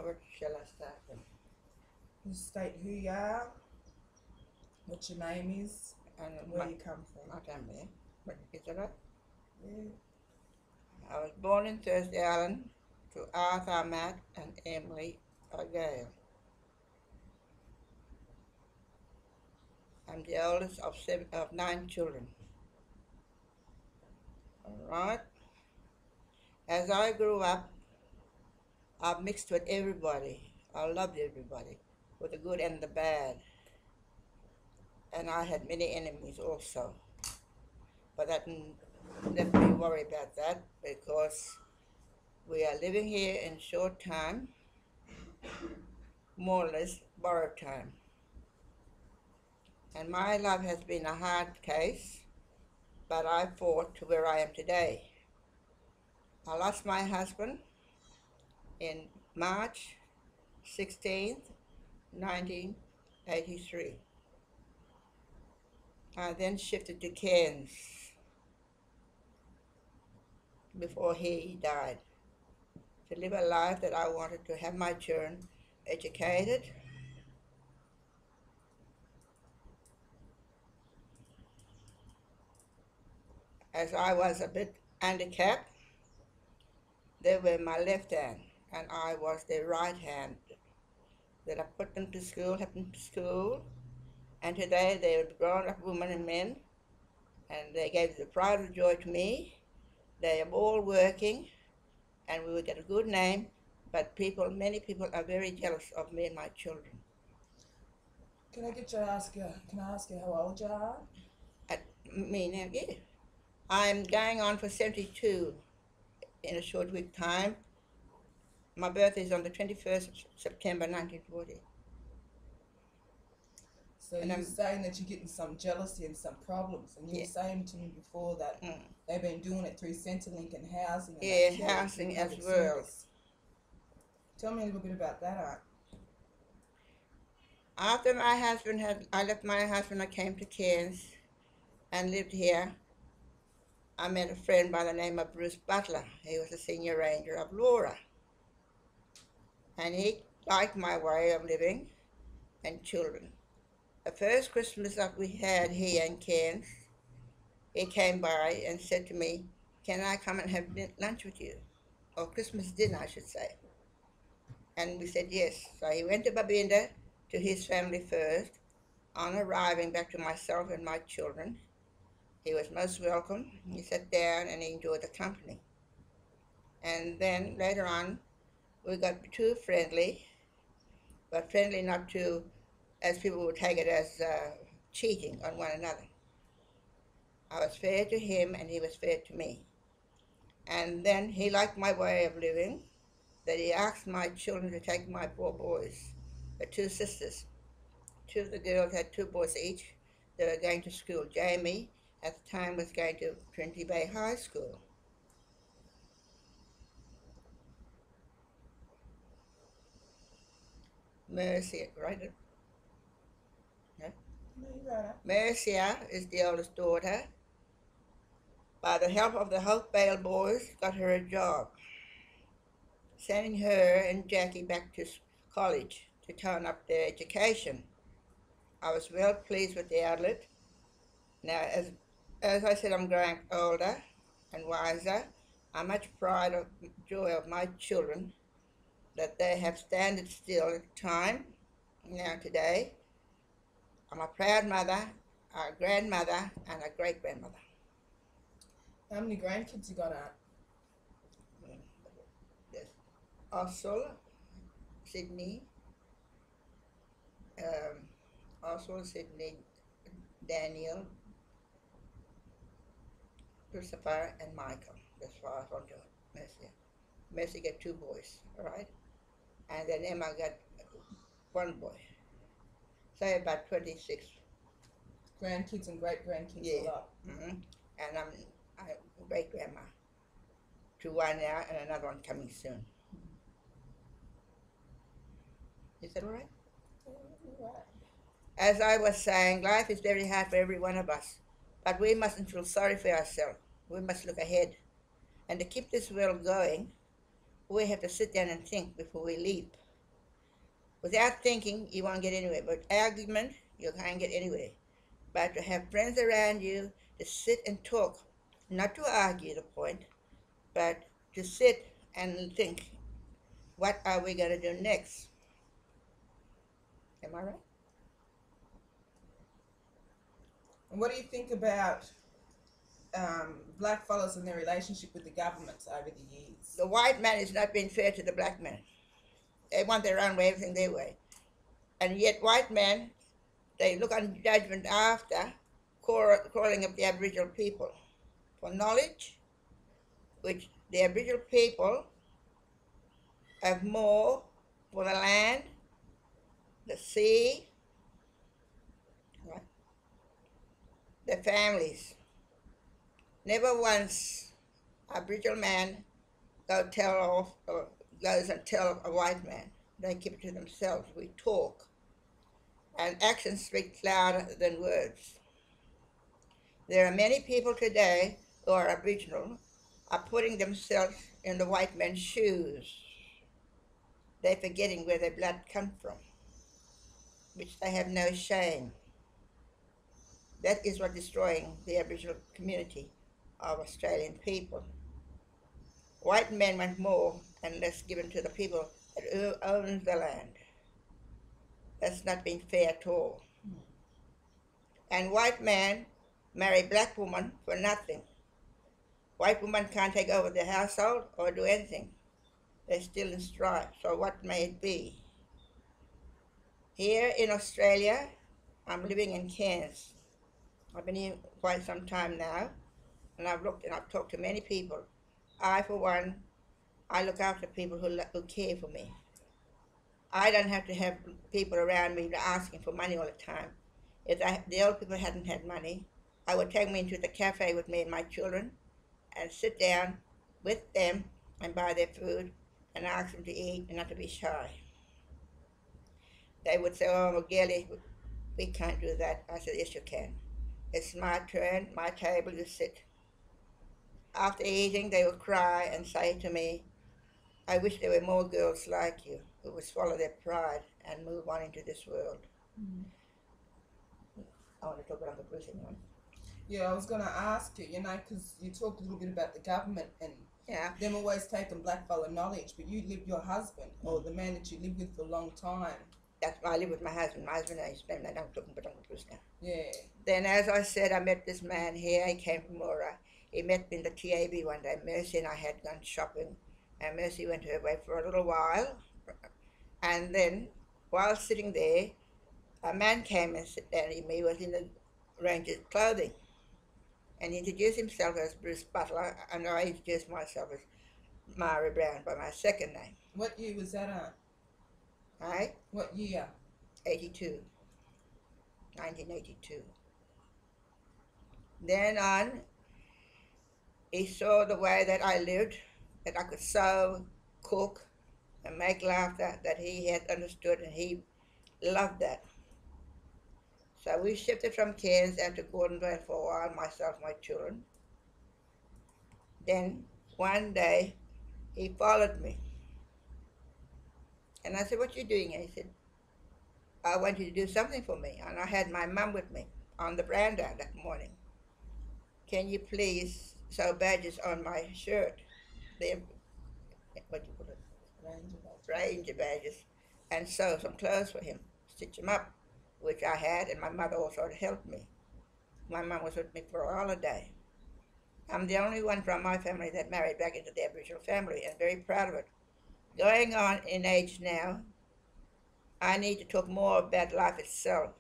Where shall I start from? You state who you are, what your name is, And and where you come from. my family. But is that right? Yeah. I was born in Thursday Island to Arthur Matt and Emily O'Gale. I'm the oldest of 9 children. All right. As I grew up, I mixed with everybody. I loved everybody, with the good and the bad. And I had many enemies also. But that didn't let me worry about that because we are living here in short time, more or less borrowed time. And my life has been a hard case, but I fought to where I am today. I lost my husband in March 16th, 1983. I then shifted to Cairns before he died to live a life that I wanted to have my children educated. As I was a bit handicapped, they were my left hand and I was their right hand. That I put them to school, helped them to school, and today they are grown up women and men, and they gave the pride of joy to me. They are all working, and we will get a good name, but many people are very jealous of me and my children. Can I ask you how old you are? At me now, yeah. I'm going on for 72 in a short week time. My birthday is on the 21st of September 1940. So And you were I'm, saying that you're getting some jealousy and some problems, and you yeah, were saying to me before that mm, they've been doing it through Centrelink and housing and yeah, actually housing as public well. service. Tell me a little bit about that, Aunt. After I left my husband, I came to Cairns and lived here. I met a friend by the name of Bruce Butler. He was a senior ranger of Laura. And he liked my way of living and children. The first Christmas that we had here in Cairns, he came by and said to me, "Can I come and have lunch with you?" Or Christmas dinner, I should say. And we said yes. So he went to Babinda to his family first. On arriving back to myself and my children, he was most welcome. He sat down and he enjoyed the company. And then later on, we got too friendly, but friendly not too, as people would take it as cheating on one another. I was fair to him and he was fair to me. And then he liked my way of living, that he asked my children to take my 4 boys, the 2 sisters. 2 of the girls had 2 boys each. They were going to school. Jamie, at the time, was going to Trinity Bay High School. Mercia, right? Yeah. No, you right. Mercia is the oldest daughter. By the help of the Hopevale boys, got her a job, sending her and Jackie back to college to tone up their education. I was well pleased with the outlet. Now, as I said, I'm growing older and wiser. I much pride of joy of my children that they have standed still at time. Now today, I'm a proud mother, a grandmother, and a great grandmother. How many grandkids you got, Aunt? Yes, Osel, Sydney, Sydney, Daniel, Christopher, and Michael. That's far from Mercy. Mercy got 2 boys, all right? And then Emma got 1 boy. So about 26. Grandkids and great grandkids Yeah. all up. Mm-hmm. And I'm great grandma to one now and another one coming soon. Is that all right? Yeah, you're right. As I was saying, life is very hard for every one of us, but we mustn't feel sorry for ourselves. We must look ahead. And to keep this world going, we have to sit down and think before we leap. Without thinking, you won't get anywhere. But argument, you can't get anywhere. But to have friends around you, to sit and talk, not to argue the point, but to sit and think, what are we going to do next? Am I right? And what do you think about black fellas and their relationship with the governments over the years? The white man is not being fair to the black man. They want their own way, everything their way. And yet white men, they look on judgment after calling up the Aboriginal people for knowledge, which the Aboriginal people have more for the land, the sea, right? Their families. Never once Aboriginal man goes and tell a white man. They keep it to themselves. We talk, and actions speak louder than words. There are many people today who are Aboriginal are putting themselves in the white man's shoes. They're forgetting where their blood comes from, which they have no shame. That is what's destroying the Aboriginal community of Australian people. White men want more and less given to the people that owns the land. That's not being fair at all. And white man marry black woman for nothing. White woman can't take over the household or do anything. They're still in strife. So what may it be? Here in Australia, I'm living in Cairns. I've been here quite some time now, and I've looked and I've talked to many people. I, for one, I look after people who care for me. I don't have to have people around me asking for money all the time. If the old people hadn't had money, I would take them into the cafe with me and my children and sit down with them and buy their food and ask them to eat and not to be shy. They would say, oh, Gilly, we can't do that. I said, yes, you can. It's my turn, my table, you sit. After eating, they would cry and say to me, I wish there were more girls like you who would swallow their pride and move on into this world. Mm. I want to talk about Uncle Bruce anyway. Yeah, I was going to ask you, because you talked a little bit about the government and them always taking black fella knowledge, but you lived your husband or the man that you lived with for a long time. That's why I live with my husband. My husband and I spend that. I'm talking about Uncle Bruce now. Yeah. Then, as I said, I met this man here. He came from Mora. He met me in the TAB one day. Mercy and I had gone shopping, and Mercy went her way for a little while. And then, while sitting there, a man came and sat down to me. He was in the Ranger's clothing. And he introduced himself as Bruce Butler, and I introduced myself as Mara Brown by my second name. What year was that on? Right? What year? 82. 1982. Then on, he saw the way that I lived, that I could sew, cook, and make laughter, that he had understood, and he loved that. So we shifted from Cairns down to Gordonville for a while, myself and my children. Then one day, he followed me. And I said, what you doing? And he said, I want you to do something for me. And I had my mum with me on the veranda that morning. Can you please sew badges on my shirt? They're, what do you call it? Ranger badges. And sew some clothes for him, stitch them up, which I had, and my mother also helped me. My mum was with me for a holiday. I'm the only one from my family that married back into the Aboriginal family, and very proud of it. Going on in age now, I need to talk more about life itself.